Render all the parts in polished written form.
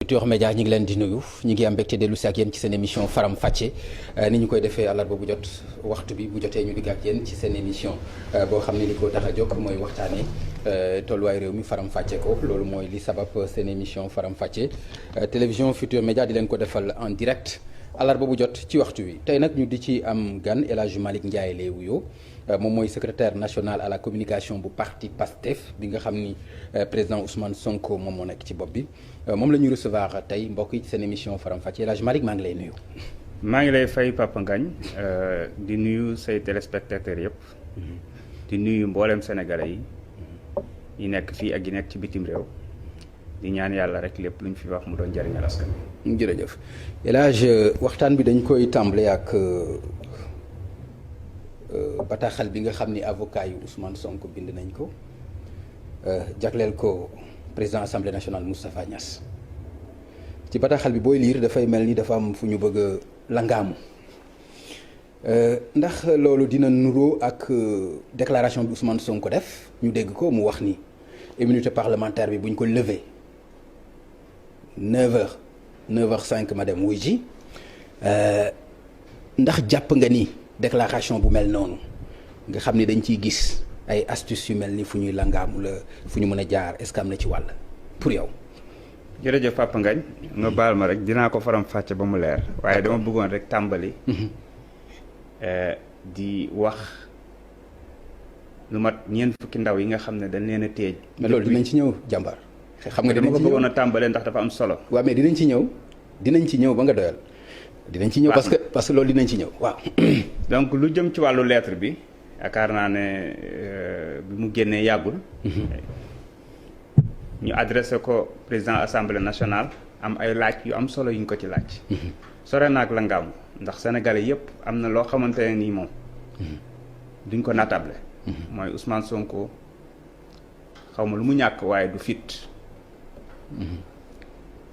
Futurs Médias ñi ngi leen di nuyu ñi ngi am mbégte dellu si ak yéen ci seen émission Faram Facce ni ñu koy defee àllarba bu jot waxtu bi bu jotee ñu digg ak yéen ci seen émission boo xam ne li ko tax a jóg mooy waxtaanee tolluwaay réew mi Faram Facce ko loolu mooy li sabab seen émission Faram Facce télévision Futurs Médias di leen ko defal en direct àllarba bu jot ci waxtu wi tey nag ñu di ci am gan El Hadj Malick Ndiaye lay wuyoo moom mooy secrétaire national à la communication bu parti PASTEF bi nga xam ni président Ousmane Sonko moom moo nekk ci bopp bi moom la ñuy recevoir tey mbokk yi ci seen émission Faram Facce El Hadj Malick maa ngi lay nuyu. maa ngi lay fay Papa Ngagne di nuyu say téléspectateurs yëpp. di nuyu mboolem sénégalais yi nekk fii ak yi nekk ci bitim réew. di ñaan yàlla rek lépp lu ñu fi wax mu doon njëriñal askan wi. jërëjëf El Hadj waxtaan bi dañ koy tàmbale ak bataaxal bi nga xam ni avocat yu Ousmane Sonko bind nañ ko jagleel ko président assemblée nationale Moustapha Niasse ci bataaxal bi booy liir dafay mel ni dafa am fu ñu bëgg a langaamu ndax loolu dina nuroo ak déclaration bi Ousmane Sonko def ñu dégg ko mu wax ni immunité parlementaire bi bu ñu ko lever 9h 9h05 ma dem wuy ji ndax jàpp nga ni déclaration bu mel noonu nga xam ni dañ ciy gis ay astuces yu mel ni fu ñuy langaamu la fu ñu mën a jaar est-ce que am na ci wàll pour yow. jërëjëf Papa Ngagne nga baal ma rek dinaa ko faram fàcce ba mu leer waaye dama bëggoon rek tàmbali. di wax lu mat ñeent fukki ndaw yi nga xam ne dañ leen a téej. mais loolu dinañ ci ñëw jàmbaar. xam nga dama ko bëggoon a tàmbalee ndax dafa am solo. waaw mais dinañ ci ñëw ba nga doyal. dinañ ci ñëw parce que loolu dinañ ci ñëw waaw. donc lu jëm ci wàllu lettre bi yaakaar naa ne bi mu génnee yàggul. ñu adressé ko président assemblée nationale am ay laaj yu am solo yu ñu ko ci laaj. sore naag la ngaamu ndax sénégalais yëpp am na loo xamante ne nii moom. duñ ko natable. mooy Ousmane Sonko xaw ma lu mu ñàkk waaye du fit.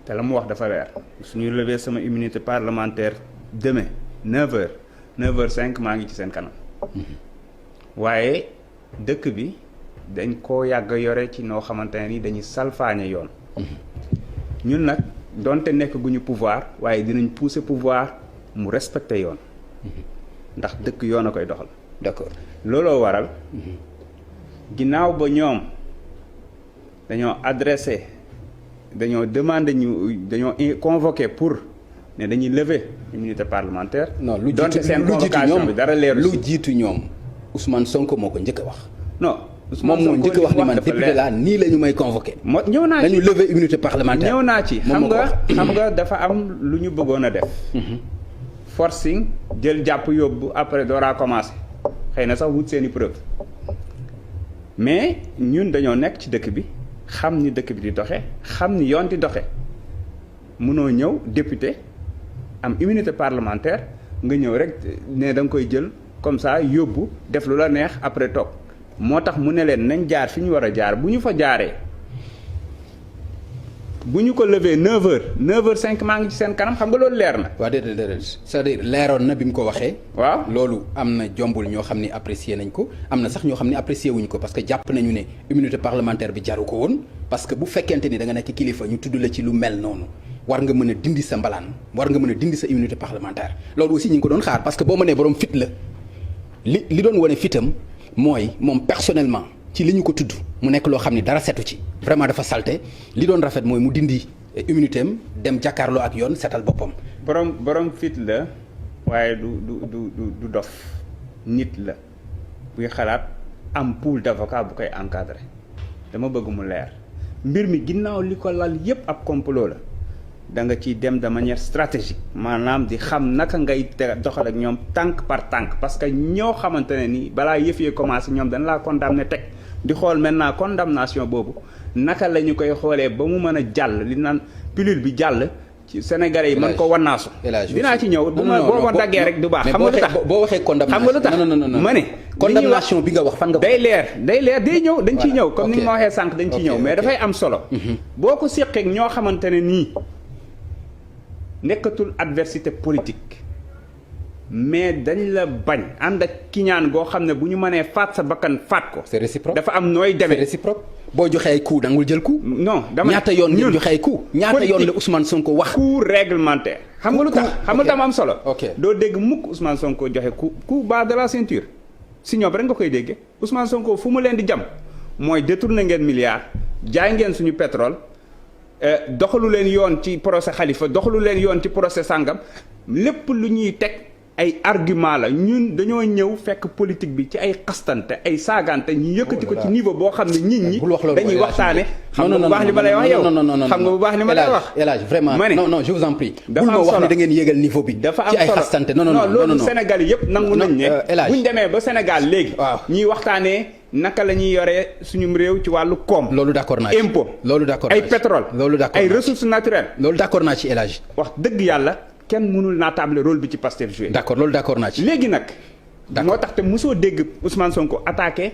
te la mu wax dafa leer suñuy lever sama immunité parlementaire demain 9h 9h05 maa ngi ci seen kanam. waaye dëkk bi dañ koo yàgg yore ci noo xamante ne ni dañuy salfaañe yoon. ñun nag donte nekk gu ñu pouvoir waaye dinañ pousser pouvoir mu respecter yoon. ndax dëkk yoon a koy doxal. d'accord looloo waral. ginnaaw ba ñoom dañoo adressé. dañoo demandé dañoo convoqué pour ne dañuy lever immunité parlementaire. non lu donte seen convocation bi dara leeru lu jiitu ñoom Ousmane Sonko moo ko njëkk a wax. non moom moo njëkk a wax ni man député laa nii la ñu may convoqué. ñëw naa ci dañu lever immunité parlementaire. ñëw naa ci xam nga dafa am lu ñu bëggoon a def. forcing jël jàpp yóbbu après dooraa commencé xëy na sax wut seeni preuve mais ñun dañoo nekk ci dëkk bi. xam ni dëkk bi di doxe xam ni yoon di doxe mënoo ñëw député am immunité parlementaire nga ñëw rek ne da nga koy jël comme ça yóbbu def lu la neex après toog moo tax mu ne leen nañ jaar fi ñu war a jaar bu ñu fa jaaree bu ñu ko lever 9h 9h05 maa ngi ci seen kanam xam nga loolu leer na. waaw déedéet c'est-à-dire leeroon na bi mu ko waxee. waaw loolu am na jombul ñoo xam ni apprécier nañ ko am na sax ñoo xam ni apprécier wuñ ko parce que jàpp nañu ne immunité parlementaire bi jaru ko woon parce que bu fekkente ni da nga nekk kilifa ñu tudd la ci lu mel noonu war nga mën a dindi sa mbalaan war nga mën a dindi sa immunité parlementaire loolu aussi ñu ngi ko doon xaar parce que boo mënee borom fit la li doon wane fitam mooy moom personnellement ci li ñu ko tudd mu nekk loo xam ni dara setu ci vraiment dafa salte li doon rafet mooy mu dindi immunité am dem jàkkaarloo ak yoon setal boppam. borom fit la waaye du dof nit la buy xalaat am pool d'avocat bu koy encadrer dama bëgg mu leer mbir mi ginnaaw li ko lal yépp ab complot la da nga ciy dem de manière stratégique maanaam di xam naka ngay doxal ak ñoom tànk par tànk parce que ñoo xamante ne ni balaa yëf yee commencé ñoom dañ laa condamné teg di xool maintenant condamnation boobu naka la ñu koy xoolee ba mu mën a jàll li naan pilule bi jàll ci Sénégalais yi mën ko wannaasu dinaa ci ñëw bu ma boo daggee rek du baax xam nga lu tax boo waxee condamnation xam nga lu tax non ma ne condamnation bi nga wax fan nga day leer day ñëw dañ ciy ñëw comme ni nga ma waxee sànq dañ ciy ñëw mais dafay am solo boo ko séqeek ñoo xamante ne nii nekkatul adversité politique mais dañ la bañ ànd ak kiñaan goo xam ne bu ñu mënee faat sa bakkan faat ko. c'est réciproque dafa am nooy demee. c'est réciproque boo joxee ay coup dangul jël coup. non dama ñaata yoon ngeen joxe ay coup. ñaata yoon la Ousmane Sonko wax. coup réglementaire. xam nga lu tax xam nga tam am solo. ok doo dégg mukk Ousmane Sonko joxe coup bas de la ceinture si ñoom rek nga koy déggee Ousmane Sonko fu mu leen di jam mooy détourné ngeen milliards jaay ngeen suñu pétrole doxalu leen yoon ci procès Khalifa doxalu leen yoon ci procès sàngam lépp lu ñuy teg ay argument la ñun dañoo ñëw fekk politique bi ci ay xastante ay saagante ñu yëkkati ko ci niveau boo xam ne nit ñi dañuy waxtaane xam nga bu baax li ma lay wax yow xam nga bu baax li ma lay wax El Hadj vraiment non je vous en prie dafa am bul ma wax solo ne da ngeen yéegal niveau bi dafa am ci ay solo xastante non loolu Sénégal yëpp nangu nañ ne bu ñu demee ba Sénégal léegi ñuy waxtaanee naka la ñuy yoree suñu réew ci wàllu koom loolu d'accord naa ci impôt loolu d'accord ay pétrole loolu d'accord ay ressources naturelles loolu d'accord naa ci El Hadj wax dëgg yàlla kenn mënul naatable rôle bi ci Pastef joué. d'accord loolu d'accord naa ci. léegi nag. moo tax te mosoo dégg Ousmane Sonko attaqué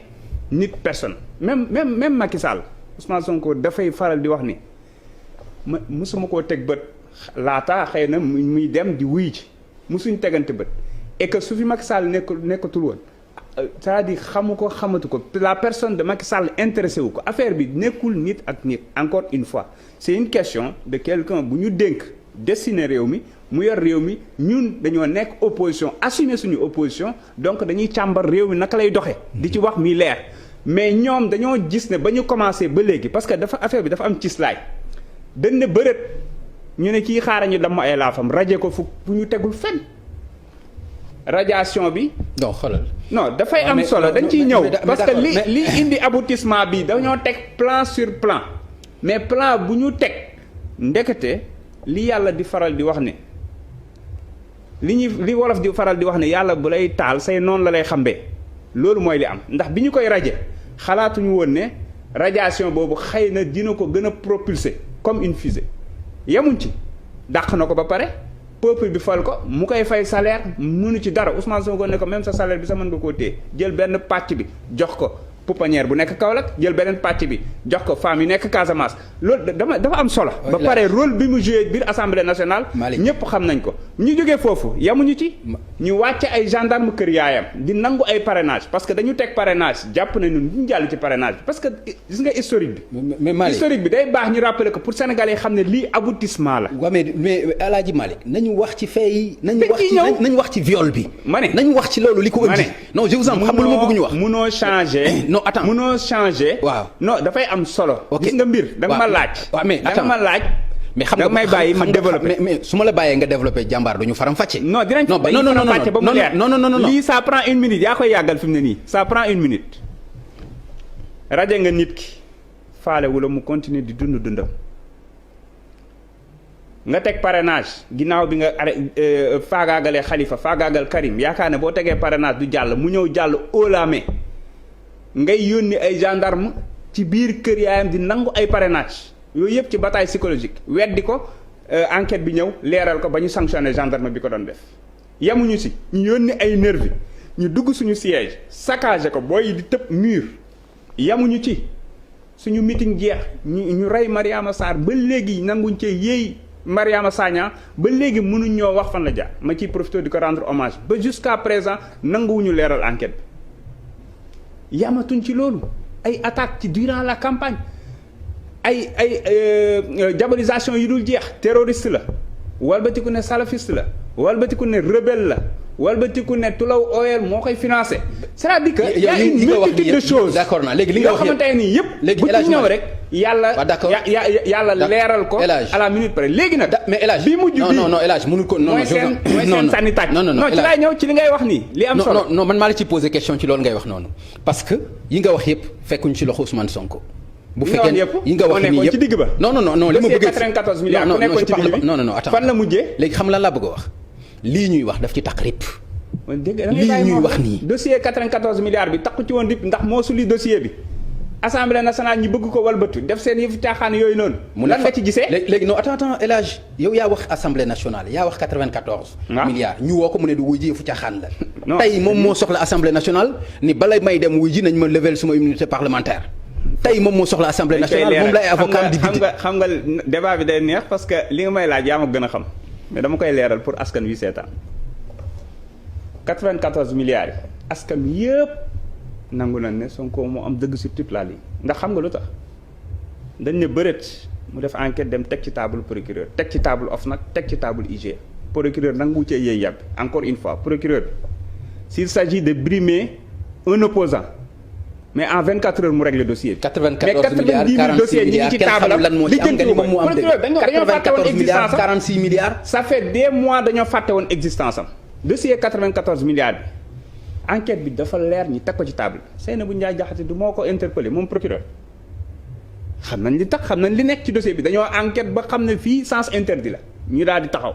nit personne même Macky Sall Ousmane Sonko dafay faral di wax ni mosuma koo teg bët laata xëy na muy dem di wuy ci mosuñ tegante bët et que su fi Macky Sall nekkatul woon c'est-à-dire xamu ko xamatu ko la personne de Macky Sall intéressé wu ko affaire bi nekkul nit ak nit encore une fois c'est une question de quelqu'un bu ñu dénk destiné réew mi. mu yor réew mi ñun dañoo nekk opposition assumer suñu opposition donc dañuy càmbar réew mi naka lay doxee di ci wax mi leer mais ñoom dañoo gis ne ba ñu commencé ba léegi parce que dafa affaire bi dafa am cislaay dañ ne bërët ñu ne kii xaaral ñu damm ay laafam raje ko fu ñu tegul fenn radiation bi. non xoolal. non dafay am solo dañ ciy ñëw parce que li indi aboutissement bi dañoo teg plan sur plan mais plan bu ñu teg ndekete li yàlla di faral di wax ne. li wolof di faral di wax ne yàlla bu lay taal say noonu la lay xambee loolu mooy li am ndax bi ñu koy raje xalaatuñu woon ne radiation boobu xëy na dina ko gën a propulser comme une fusée yemuñ ci dàq na ko ba pare peuple bi fal ko mu koy fay salaire mënu ci dara Ousmane Sonko ne ko même sa salaire bi sa mën nga koo téye jël benn pàcc bi jox ko pouponnière bu nekk Kaolack jël beneen pàcc bi jox ko femme yu nekk Casamance loolu dafa am solo. ba pare rôle bi mu joué biir assemblée nationale. ñëpp xam nañ ko. ñu jógee foofu yamuñu ci. ñu wàcce ay gendarme kër yaayam di nangu ay parrainage parce que dañu teg parrainage jàpp nañu ñu jàll ci parrainage bi parce que gis nga historique bi. mais historique bi day baax ñu rappeler ko pour Sénégalais yi xam ne lii aboutissement la. waaw mais El Hadj Malick nañu wax ci fee yi. nañu wax ci viol bi. ma ne nañu wax ci loolu li ko indi. non je vous en xam nga lu ma bëgg ñu wax. munoo changer. non attends munoo changer. waaw non dafay am solo. ok gis nga mbir da nga ma laaj. waaw mais attends da nga ma laaj. mais xam nga may bàyyi ma développé mais su ma la bàyyee nga développé jàmbaar du ñu faram fàcce. non dinañ faram fàcce ba mu leer non lii ça prend une minute yaa koy yàggal fi mu ne nii ça prend une minute. rajo nga nit ki faale wula mu continuer di dundam nga teg parrainage ginnaaw bi nga faagaagalee Khalifa faagaagal Karim yaakaar ne boo tegee parrainage du jàll mu ñëw jàll haut la main ngay yónni ay gendarme ci biir kër yaayam di nangu ay parrainage yooyu yëpp ci bataille psychologique weddi ko enquête bi ñëw leeral ko ba ñu sanctionné gendarme bi ko doon def yamuñu si ñu yónni ay nervi ñu dugg suñu siège saccagé ko booy di tëb mur yamuñu ci suñu meeting jeex ñu rey Mariama Sarr ba léegi nanguñ cee yéey Mariama Sagna ba léegi mënuñ ñoo wax fan la jaar ma ciy profité di ko rendre hommage ba jusqu'à présent nanguwuñu leeral enquête bi yamatuñ ci loolu ay attaques ci durant la campagne ay diabolisation yi dul jeex terroriste la walbatiku ne salafiste la walbatiku ne rebelle la walbatiku ne Tulaw Oil moo koy financé c'est-à-dire que y a une multitude de choses d'accord naa léegi li nga wax yoo xamante ne nii yëpp bu ci ñëw rek yàlla leeral ko à la minute près léegi nag mais El Hadj bi mujj bi non El Hadj mënul ko mooy seen sànni tàcc non ci laay ñëw ci li ngay wax nii li am solo non man maa la ci posé question ci loolu ngay wax noonu parce que yi nga wax yëpp fekkuñ ci loxo Ousmane Sonko bu fekkee yi nga wax nii yëpp ci digg ba non li ma bëgg 94 milliards ku nekkoon ci digg bi non attends fan la mujjee léegi xam lan laa bëgg a wax lii ñuy wax daf ci taq rip lii ñuy wax nii dossier 94 milliards bi takku ci woon rip ndax moo suli dossier bi assemblée nationale ñi bëgg ko walbatu def seen yëfu caaxaan yooyu noonu lan nga ci gisee léegi non attends El Hadj yow yaa wax assemblée nationale yaa wax 94 milliards ñu woo ko mu ne du wuy ji yëfu caaxaan la tey moom moo soxla assemblée nationale ni balay may dem wuy ji nañ ma lever suma immunité parlementaire tey moom moo soxla assemblée nationale moom lay avocat di xam nga débat bi day neex parce que li nga may laaj yaa ma gën a xam mais dama koy leeral pour askan wi seetaan 94 milliards yi askan yëpp nangu nañ ne Sonko moo am dëgg sur toute la ligne ndax xam nga lu tax dañ ne bëreet mu def enquête dem teg ci table procureur teg ci table OFNAC teg ci table IGE procureur nangu cee yëy yàbb encore une fois procureur s'il s'agit de brimer un opposant mais en 24 heures mu règle dossier bi. 94 milliards 46 milliards kenn xamul lan moo ci am nga ni moom moo am dëgg 94 milliards 46 milliards. ça fait des mois dañoo fàtte woon existence am dossier 94 milliards bi enquête bi dafa leer ñi teg ko ci table Seynabou Ndiaye Diakhaté du moo ko interpellé moom procureur xam nañ li tax xam nañ li nekk ci dossier bi dañoo enquête ba xam ne fii sens interdit la ñu daal di taxaw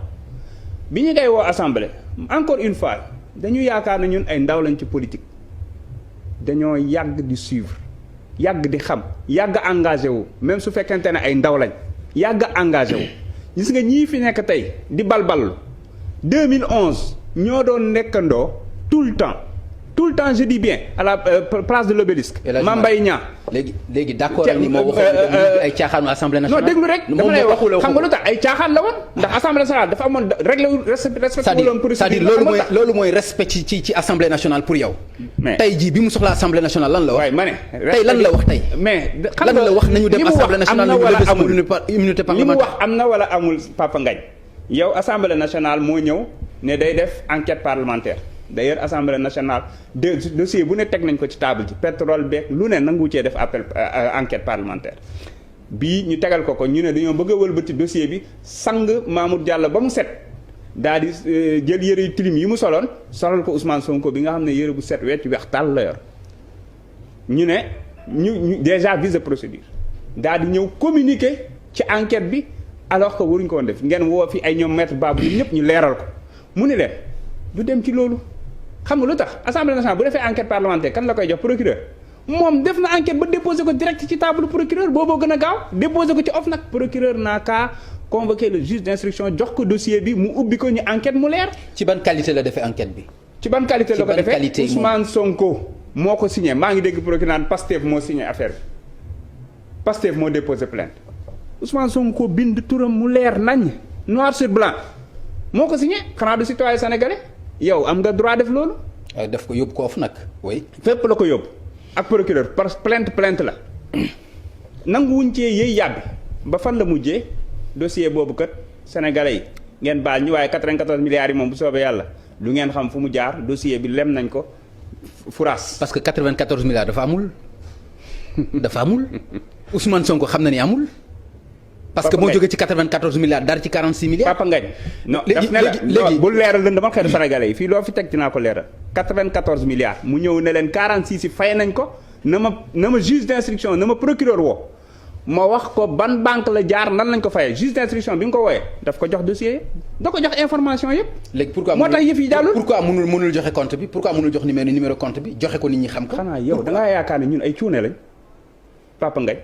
bi ñu koy woo assemblée encore une fois dañu yaakaar ne ñun ay ndaw lañ ci politique dañoo yàgg di suivre yàgg di xam yàgg engagé wu même su fekkente ne ay ndaw lañ yàgg engagé wu gis nga ñii fi nekk tey di balballu 2011 ñoo doon nekkandoo tout le temps je dis bien à la place de l'obélisque Mame Mbaye Niang léegi d'accord ak ni moo waxoon ay caaxaanu assemblée nationale. non déglu rek dama lay wax xam nga lu tax ay caaxaan la woon ndax assemblée nationale dafa amoon règle respecté woon pour c'est-à-dire loolu mooy respect ci assemblée nationale pour yow. mais tey jii bi mu soxla assemblée nationale lan la wax. waaye ma ne tey lan la wax tey. mais xam lan la wax nañu dem assemblée nationale ñu lever sama immunité parlementaire. li mu wax am na wala amul Papa Ngagne yow assemblée nationale moo ñëw ne day def enquête parlementaire. d'ailleurs assemblée nationale dossier bu ne teg nañ ko ci table ji pétrole beeg lu ne nangu cee def appel enquête parlementaire bii ñu tegal ko ñu ne dañoo bëgg a wëlbati dossier bi sang Mamour Diallo ba mu set daal di jël yëre yu tilim yi mu solal ko Ousmane Sonko bi nga xam ne yëre bu set wecc weex tàll la yor ñu ne ñu déjà vice de procédure daal di ñëw communiquer ci enquête bi alors que waruñ ko woon def ngeen woo fi ay ñoom maître Babou ñëpp ñu leeral ko mu ne leen du dem ci loolu. xam nga lu tax assemblée nationale bu defee enquête parlementaire kan la koy jox procureur moom def na enquête ba déposé ko direct ci table procureur booboo gën a gaaw déposé ko ci OFNAC procureur naa kaa convoqué le juge d'instruction jox ko dossier bi mu ubbi ko ñu enquête mu leer. ci ban qualité la defee enquête bi. ci ban qualité la ko defee Ousmane Sonko moo ko signé maa ngi dégg procureur naan Pastef moo signé affaire bi Pastef moo déposé plainte Ousmane Sonko bind turam mu leer nañ noir sur blanc moo ko signé xanaa du citoyen sénégalais. yow am nga droit def loolu. def ko yóbbu ko OFNAC oui. fépp la ko yóbbu ak procureur parce que plainte la nanguwuñ cee yëy yàbbi ba fan la mujjee dossier boobu kat sénégalais yi ngeen baal ñu waaye 94 milliards yi moom bu soobee yàlla du ngeen xam fu mu jaar dossier bi lem nañ ko furaas. parce que 94 milliards dafa amul Ousmane Sonko xam na ni amul. parce que moo jógee ci 94 milliards dara ci 46 milliards. Papa Ngagne non daf ne la bu leeral leen dama xeetu sénégalais yi fii loo fi teg dinaa ko leeral 94 milliards mu ñëw ne leen 46 yi fay nañ ko na ma juge d'instruction na ma procureur woo ma wax ko ban banque la jaar nan lañ ko fayee juge d'instruction bi nga ko wooyee daf ko jox dossier da ko jox information yëpp. léegi pourquoi moo tax yëf yi jàllul pourquoi mënul joxe compte bi pourquoi mënul jox numéro compte bi joxe ko nit ñi xam ko. xanaa yow da ngaa yaakaar ne ñun ay cuune lañ Papa Ngagne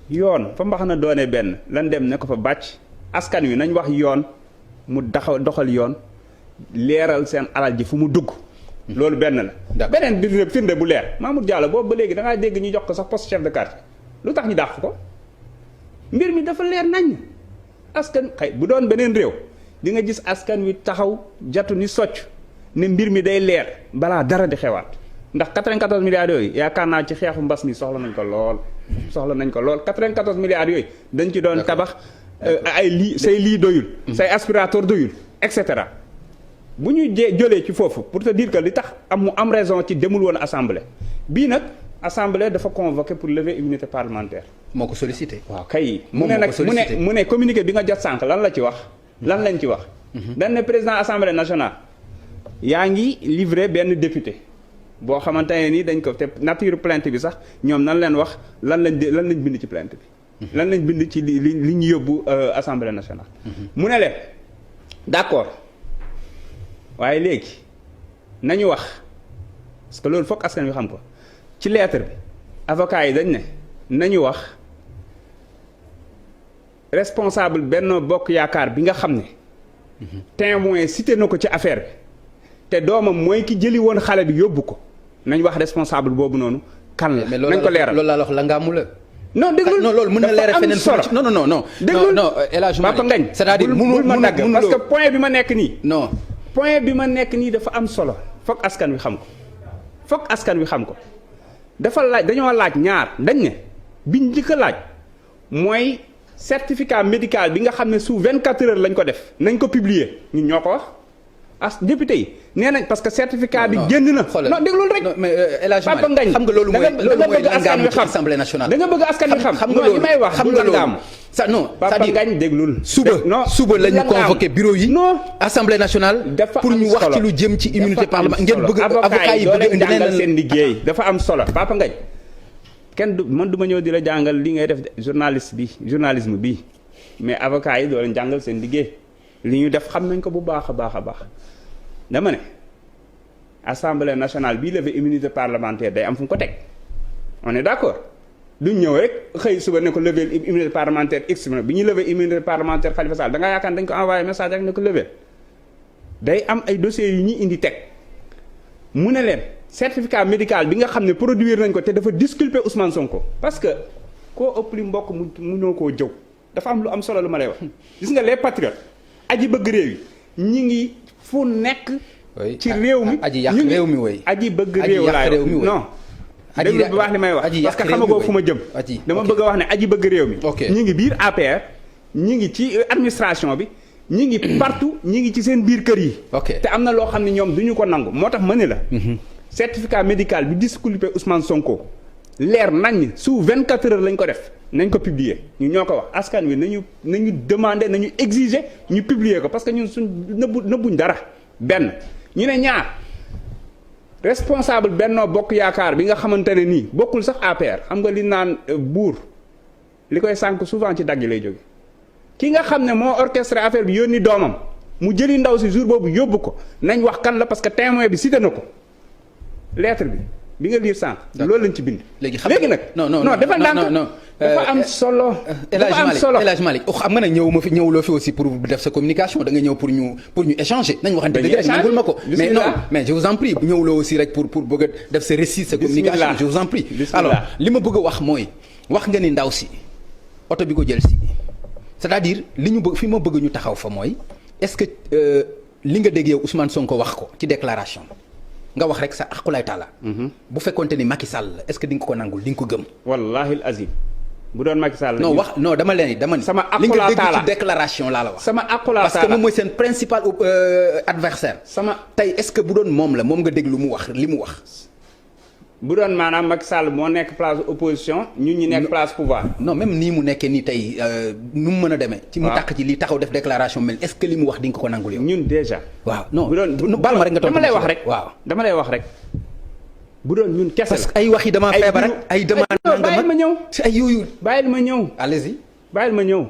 yoon fa mbax na doone benn lan dem ne ko fa bàcc askan wi nañ wax yoon mu doxal yoon leeral seen alal ji fu mu dugg. loolu benn la. beneen bi firnde bu leer Mamour Diallo boobu ba léegi da ngaa dégg ñu jox ko sax poste chef de quartier lu tax ñu dàq ko mbir mi dafa leer nañ askan xëy bu doon beneen réew di nga gis askan wi taxaw jatu ni socc ne mbir mi day leer balaa dara di xewaat ndax 94 milliards yooyu yaakaar naa ci xeexu mbas mi soxla nañ ko lool. 94 milliards yooyu dañ ci doon tabax ay lii say lii doyul say aspirateur doyul et cetera bu ñu jëlee ci foofu pour te dire que li tax mu am raison ci demul woon assemblée bii nag assemblée dafa convoqué pour lever immunité parlementaire. moo ko sollicité. waaw kay mu ne nag mu ne communiqué bi nga jot sànq lan la ci wax. lan lañ ci wax. dañ ne président assemblée nationale yaa ngi livré benn député. boo xamante ne ni dañ ko te nature plainte bi sax ñoom nan leen wax lan lañ bind ci plainte bi. lan lañ bind ci li ñu yóbbu assemblée nationale. mu ne leen d'accord waaye léegi nañu wax parce que loolu fokk askan wi xam ko ci lettre bi avocat yi dañ ne nañu wax responsable Benno Bokk Yaakaar bi nga xam ne. témoin cité na ko ci affaire bi. te doomam mooy ki jëli woon xale bi yóbbu ko nañ wax responsable boobu noonu kan la. nañ ko leeral loolu laa la wax la nga amul la. non déglul non loolu mën na leeral feneen solo non déglul El Hadj Papa Ngagne c'est-à-dire bul ma dagg parce que point bi ma nekk nii. non point bi ma nekk nii dafa am solo foog askan wi xam ko foog askan wi xam ko dafa laaj dañoo laaj ñaar dañ ne biñ njëkk a laaj mooy certificat médical bi nga xam ne sous 24 heures lañ ko def nañ ko publier ñun ñoo ko wax as député yi nee nañ parce que certificat bi génn na. non déglul rek. Papa Ngagne xam nga loolu mooy bëgg askan wi xam Assemblée nationale. da nga bëgg askan wi xam nga li may wax. xam nga loolu ça non Papa Ngagne déglul. suba la ñu convoqué bureau yi. non Assemblée nationale. pour ñu wax ci lu jëm ci immunité parlementaire ngeen bëgg avocat yi bëgg indi jàngal seen liggéey dafa am solo Papa Ngagne kenn du man du ma ñëw di la jàngal li ngay def journalisme bi mais avocat yi doo leen jàngal seen liggéey li ñu def xam nañ ko bu baax a baax a baax dama ne assemblée nationale bii lever immunité parlementaire day am fu mu ko teg on est d'accord duñ ñëw rek xëy suba ne ko lever immunité parlementaire x bi ñu lever immunité parlementaire Khalifa Sall da ngaa yaakaar dañ ko envoyé message rek ne ko lever day am ay dossiers yu ñuy indi teg mu ne leen certificat médical bi nga xam ne produire nañ ko te dafa disculper Ousmane Sonko parce que koo ëpp li mbokk mu mënoo koo jëw dafa am lu am solo lu ma lay wax gis nga les patriotes aji bëgg réew yi ñi ngi fu nekk ci réew mi aji yàq réew mi woy aji bëgg réew laay non déglu bu baax li may wax parce que xamagoo fu ma jëm dama bëgg a wax ne aji bëgg réew mi ñi ngi biir APR ñi ngi ci administration bi ñi ngi partout ñi ngi ci seen biir kër yi te am na loo xam ne ñoom duñu ko nangu moo tax ma ne la certificat médical bi disculpé Ousmane Sonko leer nañ sous 24 heures lañ ko def nañ ko publier ñu ñoo ko wax askan wi nañu demander nañu exiger ñu publier ko parce que ñun suñ nëbbuñ dara benn ñu ne ñaar responsable Benno Bokk Yaakaar bi nga xamante ne nii bokkul sax APR xam nga li naan buur li koy sànq souvent ci dagg lay jóge ki nga xam ne moo orchestré affaire bi yónni doomam mu jëli ndaw si jour boobu yóbbu ko nañ wax kan la parce que témoin bi cité na ko lettre bi nga lire sànq. loolu lañ ci bind. léegi nag. non dafa ndànk dafa am solo. dafa am solo El Hadj Malick xam nga ne ñëwuloo fi aussi pour def sa communication da nga ñëw pour ñu échanger. nañ waxante dëgg rek nangul ma ko. mais non mais je vous en prie ñëwuloo aussi rek pour bëgg a def sa récit sa communication. je vous en prie. alors li ma bëgg a wax mooy wax nga ni ndaw si oto bi ko jël si c'est-à-dire li ñu bëgg fi ma bëgg ñu taxaw fa mooy est-ce que li nga dégg yow Ousmane Sonko wax ko ci déclaration nga wax rek sa aqulay taala bu fekkonte ni Macky Sall la est-ce que di nga ko nangul di nga ko gëm. wallahi azim bu doon Macky Sall non wax non dama ni sama li nga aqulay dégg taala ci déclaration laa la wax. sama aqulay taala parce que moom mooy seen principal adversaire tey est-ce que bu doon moom la moom nga dégg lu mu wax li mu wax. bu doon maanaam Macky Sall moo nekk place opposition ñun ñi nekk place pouvoir. non même nii mu nekkee nii tey nu mu mën a demee. ci mu tàkk ci li taxaw def déclaration mel est-ce que li mu wax di nga ko nangul yow. ñun déjà. waaw non bu doon baal ma rek nga tontu dama lay wax rek. waaw dama lay wax rek. bu doon ñun kese parce que ay wax yi dama feebar ak ay demande bàyyil ma ñëw ci ay yooyu. bàyyil ma ñëw. allez-y. bàyyil ma ñëw.